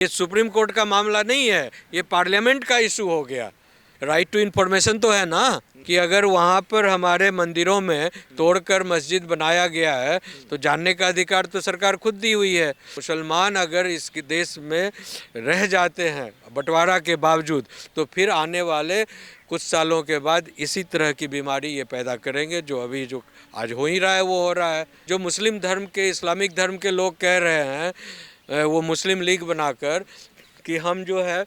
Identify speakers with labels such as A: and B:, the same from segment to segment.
A: ये supreme court का मामला नहीं है, ये पार्लियामेंट का इशू हो गया। राइट टू इन्फॉर्मेशन तो है ना, कि अगर वहाँ पर हमारे मंदिरों में तोड़कर मस्जिद बनाया गया है तो जानने का अधिकार तो सरकार खुद दी हुई है। मुसलमान अगर इस देश में रह जाते हैं बंटवारा के बावजूद, तो फिर आने वाले कुछ सालों के बाद इसी तरह की बीमारी ये पैदा करेंगे, जो आज हो ही रहा है वो हो रहा है। जो मुस्लिम धर्म के, इस्लामिक धर्म के लोग कह रहे हैं वो मुस्लिम लीग बनाकर कि हम जो है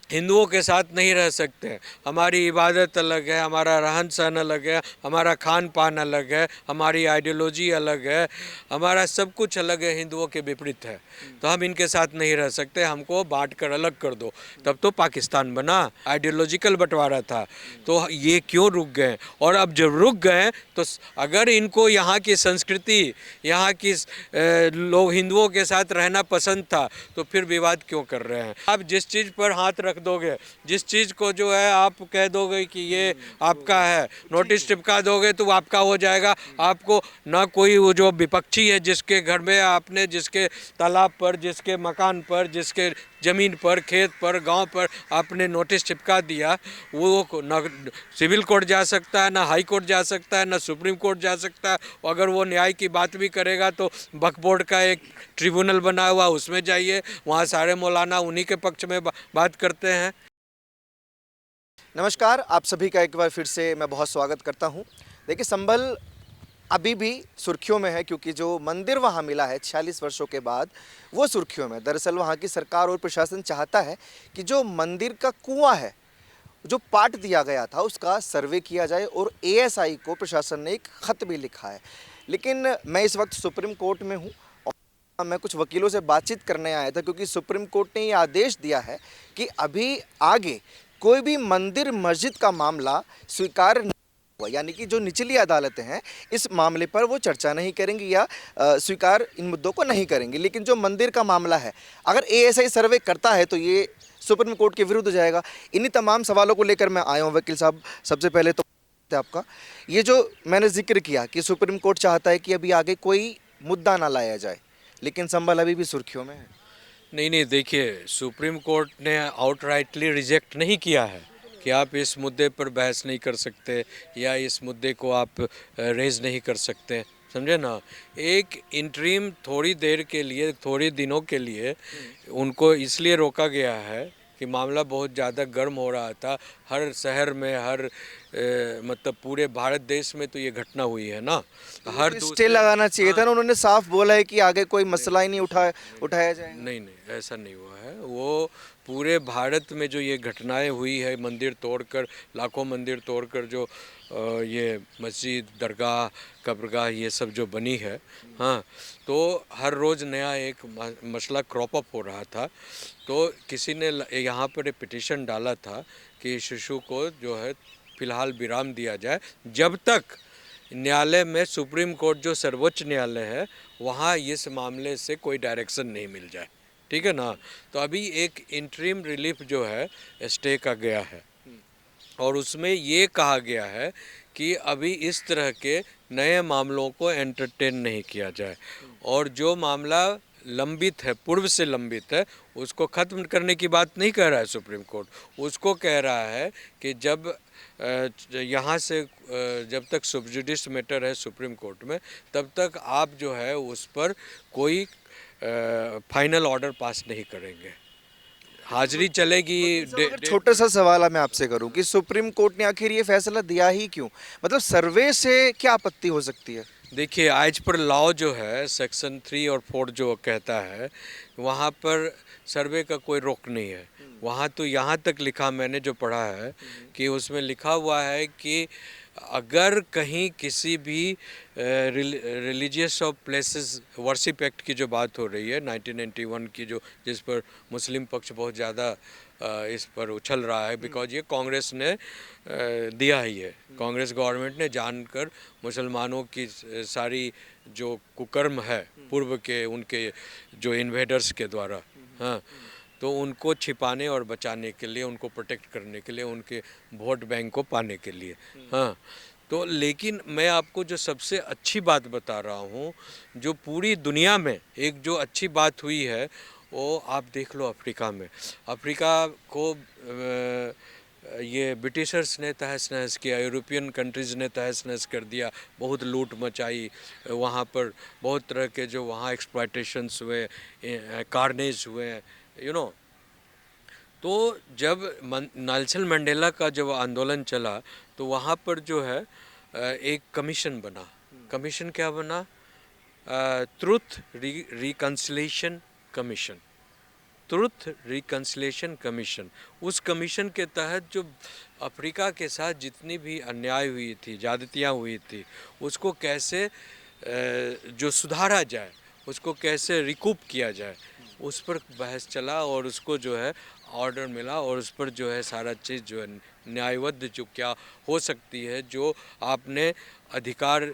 A: हिंदुओं के साथ नहीं रह सकते, हमारी इबादत अलग है, हमारा रहन सहन अलग है, हमारा खान पान अलग है, हमारी आइडियोलॉजी अलग है, हमारा सब कुछ अलग है, हिंदुओं के विपरीत है, तो हम इनके साथ नहीं रह सकते, हमको बांट कर अलग कर दो। तब तो पाकिस्तान बना, आइडियोलॉजिकल बंटवारा था। तो ये क्यों रुक गए? और अब जब रुक गए तो अगर इनको यहाँ की संस्कृति, यहाँ की लोग हिंदुओं के साथ रहना पसंद था, तो फिर विवाद क्यों कर रहे हैं? आप जिस चीज़ पर हाथ रख दोगे, जिस चीज़ को जो है आप कह दोगे कि ये आपका है, नोटिस चिपका दोगे तो आपका हो जाएगा। आपको ना कोई वो जो विपक्षी है जिसके घर में आपने, जिसके तालाब पर, जिसके मकान पर, जिसके ज़मीन पर, खेत पर, गांव पर आपने नोटिस चिपका दिया, वो ना सिविल कोर्ट जा सकता है, ना हाई कोर्ट जा सकता है, ना सुप्रीम कोर्ट जा सकता है। अगर वो न्याय की बात भी करेगा तो वक्फ बोर्ड का एक ट्रिब्यूनल बना हुआ, उसमें जाइए, वहाँ सारे मौलाना उन्हीं के पक्ष में बात करते हैं।
B: नमस्कार, आप सभी का एक बार फिर से मैं बहुत स्वागत करता हूं। देखिए, संभल अभी भी सुर्खियों में है क्योंकि जो मंदिर वहां मिला है 46 वर्षों के बाद, वो सुर्खियों में। दरअसल वहां की सरकार और प्रशासन चाहता है कि जो मंदिर का कुआं है, जो पाट दिया गया था, उसका सर्वे किया जाए और एएसआई को प्रशासन ने एक खत भी लिखा है। लेकिन मैं इस वक्त सुप्रीम कोर्ट में हूँ और मैं कुछ वकीलों से बातचीत करने आया था क्योंकि सुप्रीम कोर्ट ने ये आदेश दिया है कि अभी आगे कोई भी मंदिर मस्जिद का मामला स्वीकार नहीं होगा, यानी कि जो निचली अदालतें हैं इस मामले पर वो चर्चा नहीं करेंगी या स्वीकार इन मुद्दों को नहीं करेंगी। लेकिन जो मंदिर का मामला है, अगर एएसआई सर्वे करता है तो ये सुप्रीम कोर्ट के विरुद्ध जाएगा। इन्हीं तमाम सवालों को लेकर मैं आया हूँ वकील साहब। सबसे पहले तो आपका ये जो मैंने जिक्र किया कि सुप्रीम कोर्ट चाहता है कि अभी आगे कोई मुद्दा ना लाया जाए, लेकिन संभल अभी भी सुर्खियों में है।
A: नहीं, देखिए, सुप्रीम कोर्ट ने आउटराइटली रिजेक्ट नहीं किया है कि आप इस मुद्दे पर बहस नहीं कर सकते या इस मुद्दे को आप रेज नहीं कर सकते, समझे ना। एक इंटरीम थोड़ी देर के लिए, थोड़े दिनों के लिए उनको इसलिए रोका गया है कि मामला बहुत ज़्यादा गर्म हो रहा था। हर शहर में, हर मतलब पूरे भारत देश में तो ये घटना हुई है ना। हर
B: स्टे लगाना चाहिए था ना, उन्होंने साफ बोला है कि आगे कोई मसला ही नहीं उठाया जाएगा।
A: नहीं, ऐसा नहीं हुआ है। वो पूरे भारत में जो ये घटनाएं हुई है, मंदिर तोड़कर, लाखों मंदिर तोड़कर जो ये मस्जिद, दरगाह, कब्रगाह ये सब जो बनी है, हाँ, तो हर रोज़ नया एक मसला क्रॉप अप हो रहा था। तो किसी ने यहाँ पर एक पिटीशन डाला था कि इस इशू को जो है फ़िलहाल विराम दिया जाए, जब तक न्यायालय में, सुप्रीम कोर्ट जो सर्वोच्च न्यायालय है, वहाँ इस मामले से कोई डायरेक्शन नहीं मिल जाए, ठीक है ना। तो अभी एक इंटरिम रिलीफ जो है स्टे का गया है और उसमें ये कहा गया है कि अभी इस तरह के नए मामलों को एंटरटेन नहीं किया जाए और जो मामला लंबित है, पूर्व से लंबित है, उसको ख़त्म करने की बात नहीं कह रहा है सुप्रीम कोर्ट। उसको कह रहा है कि जब यहाँ से जब तक सब्जुडिस मैटर है सुप्रीम कोर्ट में, तब तक आप जो है उस पर कोई फाइनल ऑर्डर पास नहीं करेंगे, हाजिरी चलेगी।
B: छोटा सा सवाल मैं आपसे करूं कि सुप्रीम कोर्ट ने आखिर ये फैसला दिया ही क्यों? मतलब सर्वे से क्या आपत्ति हो सकती है?
A: देखिए, आज पर लॉ जो है सेक्शन 3 और 4 जो कहता है, वहाँ पर सर्वे का कोई रोक नहीं है। वहाँ तो यहाँ तक लिखा, मैंने जो पढ़ा है कि उसमें लिखा हुआ है कि अगर कहीं किसी भी religious of places worship act की जो बात हो रही है 1991 की, जो जिस पर मुस्लिम पक्ष बहुत ज़्यादा इस पर उछल रहा है, बिकॉज ये कांग्रेस ने दिया ही है। कांग्रेस गवर्नमेंट ने जानकर मुसलमानों की सारी जो कुकर्म है पूर्व के, उनके जो इन्वेडर्स के द्वारा, हाँ, तो उनको छिपाने और बचाने के लिए, उनको प्रोटेक्ट करने के लिए, उनके वोट बैंक को पाने के लिए, हाँ। तो लेकिन मैं आपको जो सबसे अच्छी बात बता रहा हूँ, जो पूरी दुनिया में एक जो अच्छी बात हुई है, वो आप देख लो अफ्रीका में, अफ्रीका को ये ब्रिटिशर्स ने तहस नहस किया, यूरोपियन कंट्रीज़ ने तहस नहस कर दिया, बहुत लूट मचाई वहाँ पर, बहुत तरह के जो वहाँ एक्सप्लॉयटेशंस हुए, कार्नेज हुए, यू नो। तो जब नेल्सन मंडेला का जब आंदोलन चला तो वहाँ पर जो है एक कमीशन बना। कमीशन क्या बना? Truth reconciliation commission, truth reconciliation commission. उस कमीशन के तहत जो अफ्रीका के साथ जितनी भी अन्याय हुई थी, ज्यादतियाँ हुई थी, उसको कैसे जो सुधारा जाए, उसको कैसे रिकूप किया जाए, उस पर बहस चला और उसको जो है ऑर्डर मिला और उस पर जो है सारा चीज़ जो है न्यायबद्ध जो क्या हो सकती है, जो आपने अधिकार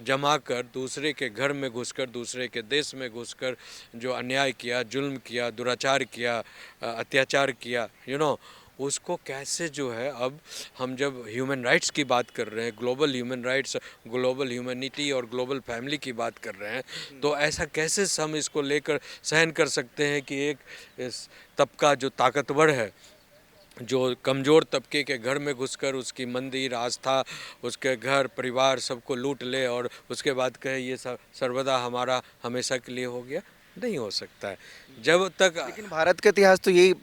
A: जमा कर दूसरे के घर में घुसकर, दूसरे के देश में घुसकर जो अन्याय किया, जुल्म किया, दुराचार किया, अत्याचार किया, यू नो, उसको कैसे जो है अब हम जब ह्यूमन राइट्स की बात कर रहे हैं, global human rights, global humanity और ग्लोबल फैमिली की बात कर रहे हैं, तो ऐसा कैसे हम इसको लेकर सहन कर सकते हैं कि एक इस तबका जो ताकतवर है, जो कमज़ोर तबके के घर में घुसकर उसकी मंदिर, आस्था, उसके घर परिवार सबको लूट ले और उसके बाद कहे ये सर्वदा हमारा हमेशा के लिए हो गया? नहीं हो सकता है। जब तक
B: लेकिन भारत का इतिहास तो यही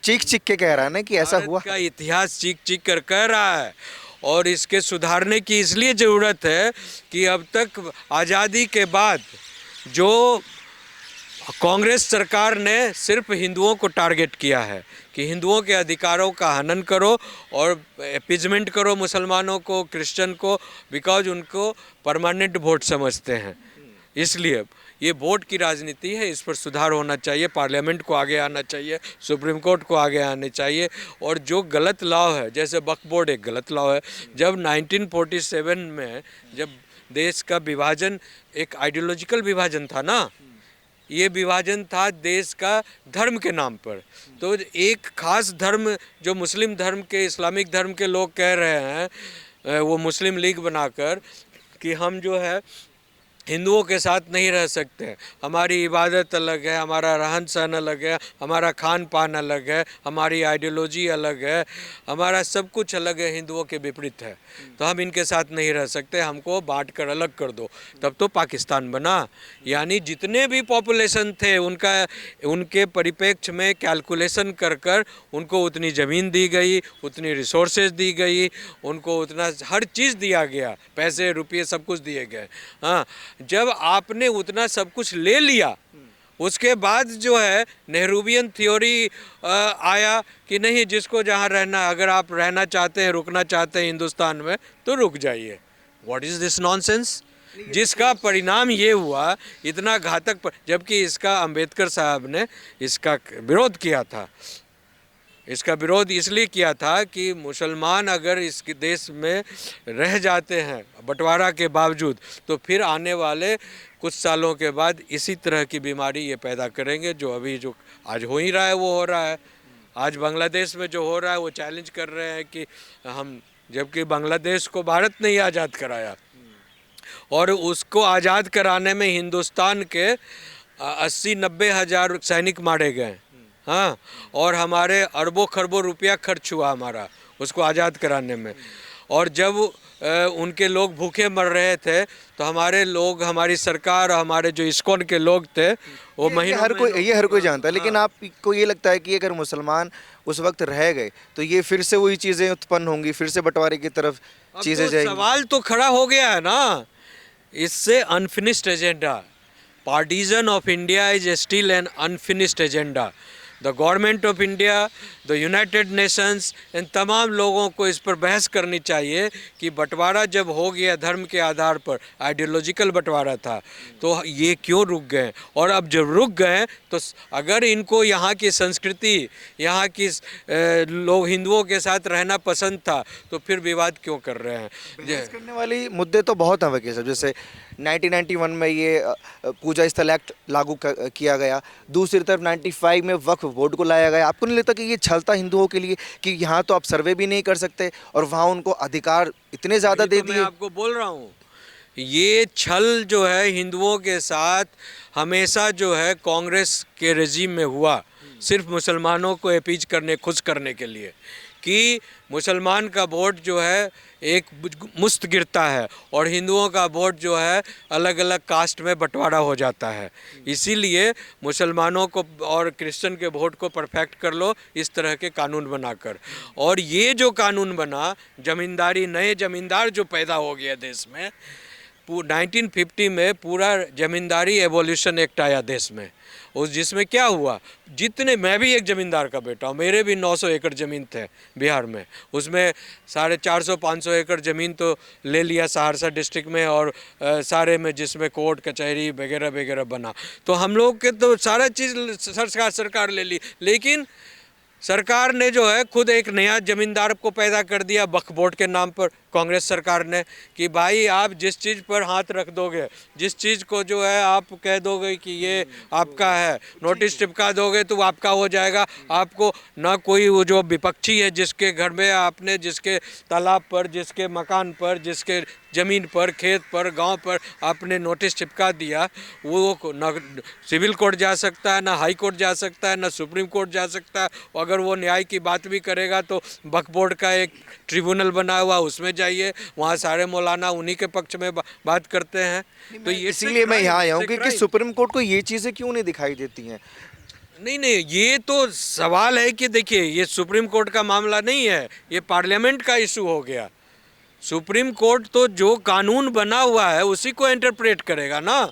B: चीख चीख के कह रहा है ना कि ऐसा
A: भारत
B: हुआ।
A: का इतिहास चीख चीख कर कह रहा है और इसके सुधारने की इसलिए ज़रूरत है कि अब तक आज़ादी के बाद जो कांग्रेस सरकार ने सिर्फ हिंदुओं को टारगेट किया है कि हिंदुओं के अधिकारों का हनन करो और अपीजमेंट करो मुसलमानों को, क्रिश्चियन को, बिकॉज उनको परमानेंट वोट समझते हैं। इसलिए ये वोट की राजनीति है, इस पर सुधार होना चाहिए, पार्लियामेंट को आगे आना चाहिए, सुप्रीम कोर्ट को आगे आने चाहिए। और जो गलत लॉ है, जैसे वक्फ बोर्ड एक गलत लॉ है, जब 1947 में जब देश का विभाजन एक आइडियोलॉजिकल विभाजन था ना, ये विभाजन था देश का धर्म के नाम पर। तो एक खास धर्म जो मुस्लिम धर्म के, इस्लामिक धर्म के लोग कह रहे हैं, वो मुस्लिम लीग बनाकर कि हम जो है हिंदुओं के साथ नहीं रह सकते, हमारी इबादत अलग है, हमारा रहन सहन अलग है, हमारा खान पान अलग है, हमारी आइडियोलॉजी अलग है, हमारा सब कुछ अलग है, हिंदुओं के विपरीत है, तो हम इनके साथ नहीं रह सकते, हमको बांट कर अलग कर दो। तब तो पाकिस्तान बना। यानी जितने भी पॉपुलेशन थे उनका, उनके परिप्रेक्ष्य में कैलकुलेशन कर कर उनको उतनी ज़मीन दी गई, उतनी रिसोर्सेज दी गई, उनको उतना हर चीज़ दिया गया, पैसे रुपये सब कुछ दिए गए। हाँ, जब आपने उतना सब कुछ ले लिया, उसके बाद जो है नेहरूवियन थ्योरी आया कि नहीं, जिसको जहाँ रहना, अगर आप रहना चाहते हैं, रुकना चाहते हैं हिंदुस्तान में, तो रुक जाइए। What is this nonsense? जिसका परिणाम ये हुआ, इतना घातक जबकि इसका अंबेडकर साहब ने इसका विरोध किया था। इसका विरोध इसलिए किया था कि मुसलमान अगर इस देश में रह जाते हैं बंटवारा के बावजूद, तो फिर आने वाले कुछ सालों के बाद इसी तरह की बीमारी ये पैदा करेंगे, जो अभी जो आज हो ही रहा है वो हो रहा है। आज बांग्लादेश में जो हो रहा है वो चैलेंज कर रहे हैं कि हम, जबकि बांग्लादेश को भारत ने ही आज़ाद कराया और उसको आज़ाद कराने में हिंदुस्तान के 80-90 हज़ार सैनिक मारे गए। हाँ, और हमारे अरबों खरबों रुपया खर्च हुआ हमारा उसको आज़ाद कराने में। और जब उनके लोग भूखे मर रहे थे तो हमारे लोग, हमारी सरकार, हमारे जो इस्कॉन के लोग थे वो
B: ये हर कोई जानता है। लेकिन आपको ये लगता है कि अगर मुसलमान उस वक्त रह गए तो ये फिर से वही चीज़ें उत्पन्न होंगी, फिर से बंटवारे की तरफ चीज़ें जाएंगी?
A: सवाल तो खड़ा हो गया है ना, इससे unfinished agenda, partition of India is still an unfinished agenda. The government of India, the United Nations, इन तमाम लोगों को इस पर बहस करनी चाहिए कि बंटवारा जब हो गया धर्म के आधार पर, आइडियोलॉजिकल बंटवारा था, तो ये क्यों रुक गए? और अब जब रुक गए तो अगर इनको यहाँ की संस्कृति, यहाँ की लोग हिंदुओं के साथ रहना पसंद था, तो फिर विवाद क्यों कर रहे हैं?
B: बहस करने वाली मुद्दे तो बहुत हैं वकील साहब। जैसे 1991 में ये पूजा स्थल एक्ट लागू किया गया, दूसरी तरफ 95 में वक्फ बोर्ड को लाया गया। आपको नहीं लगता कि ये छलता हिंदुओं के लिए कि यहाँ तो आप सर्वे भी नहीं कर सकते और वहाँ उनको अधिकार इतने ज़्यादा दे दिए?
A: मैं आपको बोल रहा हूँ ये छल जो है हिंदुओं के साथ हमेशा जो है कांग्रेस के रेजिम में हुआ, सिर्फ मुसलमानों को अपीज करने, खुश करने के लिए कि मुसलमान का वोट जो है एक मुश्त गिरता है और हिंदुओं का वोट जो है अलग अलग कास्ट में बंटवारा हो जाता है। इसीलिए मुसलमानों को और क्रिश्चियन के वोट को परफेक्ट कर लो इस तरह के कानून बनाकर। और ये जो कानून बना, जमींदारी, नए जमींदार जो पैदा हो गया देश में, 1950 में पूरा जमींदारी एवोल्यूशन एक्ट आया देश में। उस जिसमें क्या हुआ, जितने, मैं भी एक ज़मींदार का बेटा हूँ, मेरे भी 900 एकड़ ज़मीन थे बिहार में, उसमें 450-500 एकड़ ज़मीन तो ले लिया सहरसा डिस्ट्रिक्ट में और सारे में जिसमें कोर्ट कचहरी वगैरह वगैरह बना। तो हम लोग के तो सारा चीज़ सरकार ले ली, लेकिन सरकार ने जो है खुद एक नया जमींदार को पैदा कर दिया वक्फ बोर्ड के नाम पर, कांग्रेस सरकार ने, कि भाई आप जिस चीज़ पर हाथ रख दोगे, जिस चीज़ को जो है आप कह दोगे कि ये आपका है, नोटिस चिपका दोगे तो आपका हो जाएगा। आपको ना कोई वो जो विपक्षी है जिसके घर में आपने, जिसके तालाब पर, जिसके मकान पर, जिसके ज़मीन पर, खेत पर, गांव पर आपने नोटिस चिपका दिया, वो ना सिविल कोर्ट जा सकता है, ना हाई कोर्ट जा सकता है, ना सुप्रीम कोर्ट जा सकता है। अगर वो न्याय की बात भी करेगा तो वक्फ बोर्ड का एक ट्रिब्यूनल बना हुआ, उसमें जाइए, वहाँ सारे मौलाना उन्हीं के पक्ष में बात करते हैं। तो ये
B: इसीलिए मैं यहाँ आया हूँ कि सुप्रीम कोर्ट को ये चीज़ें क्यों नहीं दिखाई देती हैं।
A: नहीं, ये तो सवाल है कि देखिए, ये सुप्रीम कोर्ट का मामला नहीं है, ये पार्लियामेंट का इशू हो गया। सुप्रीम कोर्ट तो जो कानून बना हुआ है उसी को इंटरप्रेट करेगा ना।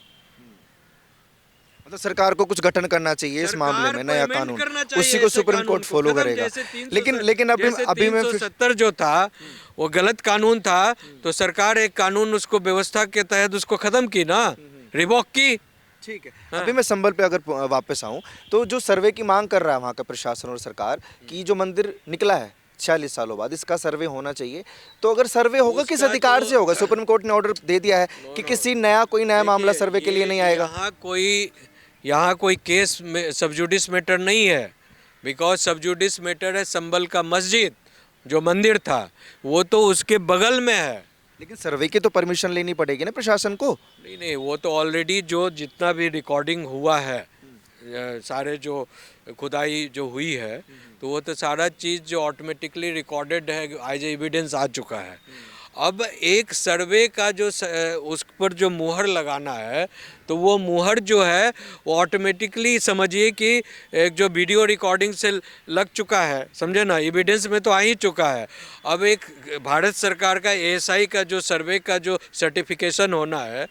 B: मतलब सरकार को कुछ गठन करना चाहिए इस मामले में, नया कानून, उसी को सुप्रीम कोर्ट फॉलो करेगा। लेकिन अभी मैं
A: 370 जो था वो गलत कानून था, तो सरकार एक कानून उसको व्यवस्था के तहत उसको खत्म की ना, रिवॉक की।
B: ठीक है। अभी मैं संभल पे अगर वापस आऊँ तो जो सर्वे की मांग कर रहा है वहाँ का प्रशासन और सरकार कि जो मंदिर निकला है 46 सालों बाद, इसका सर्वे होना चाहिए, तो अगर सर्वे होगा किस अधिकार से होगा? सुप्रीम कोर्ट ने ऑर्डर दे दिया है कि कोई नया मामला सर्वे के लिए नहीं आएगा।
A: यहाँ कोई केस में सब जुडिस मैटर नहीं है, बिकॉज सब जुडिस मैटर है संभल का मस्जिद जो मंदिर था, वो तो उसके बगल में है।
B: लेकिन सर्वे की तो परमिशन लेनी पड़ेगी ना प्रशासन को।
A: नहीं, वो तो ऑलरेडी जो जितना भी रिकॉर्डिंग हुआ है, सारे जो खुदाई जो हुई है, तो वो तो सारा चीज़ जो ऑटोमेटिकली रिकॉर्डेड है, एज एविडेंस आ चुका है। अब एक सर्वे का जो उस पर जो मुहर लगाना है, तो वो मुहर जो है वो ऑटोमेटिकली समझिए कि एक जो वीडियो रिकॉर्डिंग से लग चुका है, समझे ना, एविडेंस में तो आ ही चुका है। अब एक भारत सरकार का एएसआई का जो सर्वे का जो सर्टिफिकेशन होना है,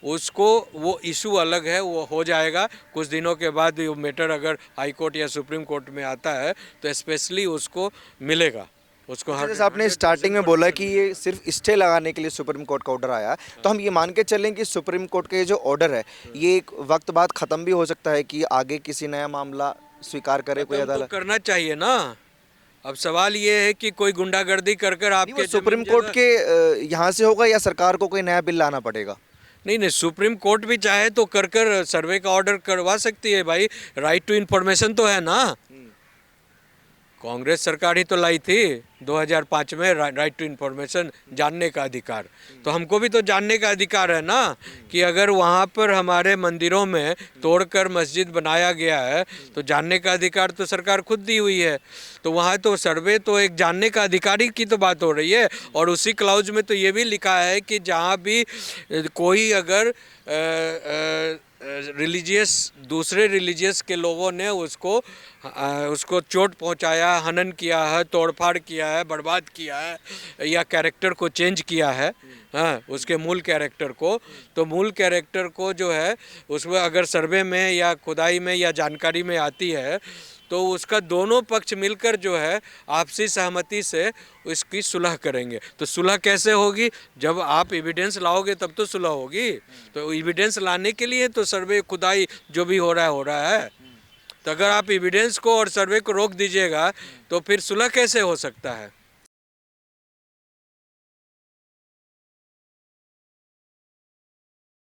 A: उसको वो इशू अलग है, वो हो जाएगा कुछ दिनों के बाद। ये मैटर अगर हाई कोर्ट या सुप्रीम कोर्ट में आता है तो स्पेशली उसको मिलेगा, उसको हर।
B: जैसे आपने स्टार्टिंग में बोला कि ये सिर्फ स्टे लगाने के लिए सुप्रीम कोर्ट का ऑर्डर आया, तो हम ये मान के चलें कि सुप्रीम कोर्ट का ये जो ऑर्डर है ये एक वक्त बाद ख़त्म भी हो सकता है कि आगे किसी नया मामला स्वीकार करे कोई अदालत?
A: तो करना चाहिए ना। अब सवाल ये है कि कोई गुंडागर्दी कर आपके
B: सुप्रीम कोर्ट के यहाँ से होगा या सरकार को कोई नया बिल लाना पड़ेगा?
A: नहीं, सुप्रीम कोर्ट भी चाहे तो कर सर्वे का ऑर्डर करवा सकती है भाई। राइट टू इन्फॉर्मेशन तो है ना, कांग्रेस सरकार ही तो लाई थी 2005 में राइट टू इन्फॉर्मेशन, जानने का अधिकार। तो हमको भी तो जानने का अधिकार है ना, कि अगर वहाँ पर हमारे मंदिरों में तोड़कर मस्जिद बनाया गया है तो जानने का अधिकार तो सरकार खुद दी हुई है। तो वहाँ तो सर्वे तो एक जानने का अधिकारी की तो बात हो रही है। और उसी क्लाउज में तो ये भी लिखा है कि जहाँ भी कोई अगर रिलीजियस, दूसरे रिलीजियस के लोगों ने उसको चोट पहुंचाया, हनन किया है, तोड़फाड़ किया है, बर्बाद किया है, या कैरेक्टर को चेंज किया है, हाँ, उसके मूल कैरेक्टर को, तो मूल कैरेक्टर को जो है उसमें अगर सर्वे में या खुदाई में या जानकारी में आती है, तो उसका दोनों पक्ष मिलकर जो है आपसी सहमति से इसकी सुलह करेंगे। तो सुलह कैसे होगी? जब आप एविडेंस लाओगे तब तो सुलह होगी। तो एविडेंस लाने के लिए तो सर्वे खुदाई जो भी हो रहा है। तो अगर आप एविडेंस को और सर्वे को रोक दीजिएगा तो फिर सुलह कैसे हो सकता है?